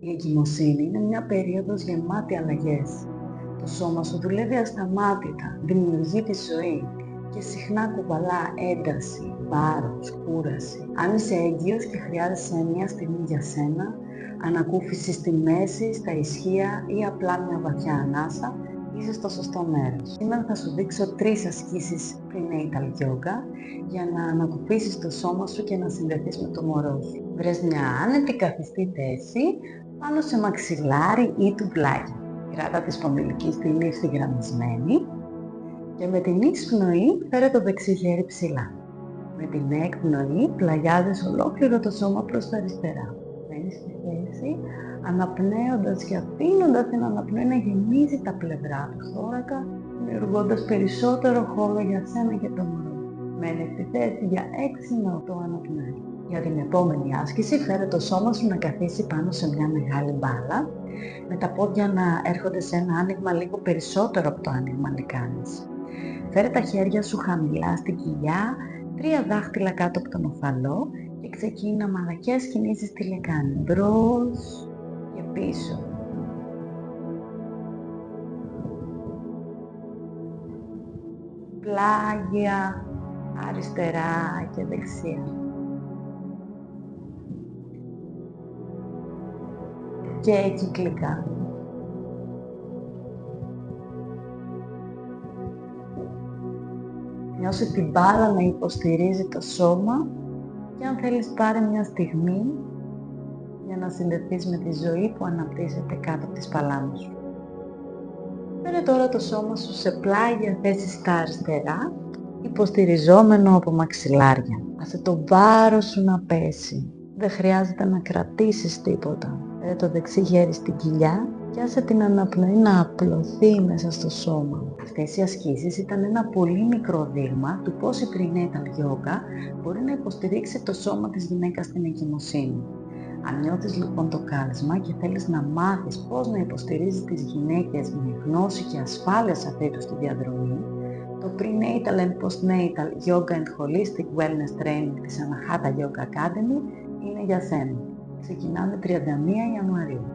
Η εγκυμοσύνη είναι μια περίοδος γεμάτη αλλαγές. Το σώμα σου δουλεύει ασταμάτητα, δημιουργεί τη ζωή και συχνά κουβαλά ένταση, βάρος, κούραση. Αν είσαι έγκυος και χρειάζεσαι μια στιγμή για σένα, ανακούφιση στη μέση, στα ισχύα ή απλά μια βαθιά ανάσα, είσαι στο σωστό μέρος. Σήμερα θα σου δείξω 3 ασκήσεις prenatal yoga για να ανακουφίσεις το σώμα σου και να συνδεθείς με το μωρό σου. Βρες μια άνετη καθιστή θέση πάνω σε μαξιλάρι ή τουβλάκια. Κράτα τη σπονδυλική στήλη ευθυγραμμισμένη και με την εισπνοή φέρε το δεξί χέρι ψηλά. Με την έκπνοη πλαγιάζεις ολόκληρο το σώμα προς τα αριστερά. Μένεις στη θέση, αναπνέοντας και αφήνοντας την αναπνοή να γεμίζει τα πλευρά του θώρακα, δημιουργώντας περισσότερο χώρο για σένα και το μωρό. Μένεις στη θέση για 6 με 8 αναπνοές. Για την επόμενη άσκηση φέρε το σώμα σου να καθίσει πάνω σε μια μεγάλη μπάλα, με τα πόδια να έρχονται σε ένα άνοιγμα λίγο περισσότερο από το άνοιγμα λυκάνης. Φέρε τα χέρια σου χαμηλά στην κοιλιά, 3 δάχτυλα κάτω από τον οφαλό και ξεκίνα με αρακές κινήσεις στη λεκάνη, μπρος και πίσω. Πλάγια, αριστερά και δεξιά. Και κυκλικά. Νιώσε την μπάλα να υποστηρίζει το σώμα και αν θέλεις πάρε μια στιγμή για να συνδεθείς με τη ζωή που αναπτύσσεται κάτω από τις παλάμες σου. Φέρε τώρα το σώμα σου σε πλάγια θέση στα αριστερά, υποστηριζόμενο από μαξιλάρια. Άσε το βάρος σου να πέσει. Δεν χρειάζεται να κρατήσεις τίποτα. Φέρε το δεξί χέρι στην κοιλιά και άσε την αναπνοή να απλωθεί μέσα στο σώμα. Αυτές οι ασκήσεις ήταν ένα πολύ μικρό δείγμα του πώς η prenatal yoga μπορεί να υποστηρίξει το σώμα της γυναίκας στην εγκυμοσύνη. Αν νιώθεις λοιπόν το κάλεσμα και θέλεις να μάθεις πώς να υποστηρίζεις τις γυναίκες με γνώση και ασφάλεια σε αυτή τους τη διαδρομή, το Prenatal and Postnatal Yoga and Holistic Wellness Training της Anahata Yoga Academy είναι για σένα. Ξεκινάμε 31 Ιανουαρίου.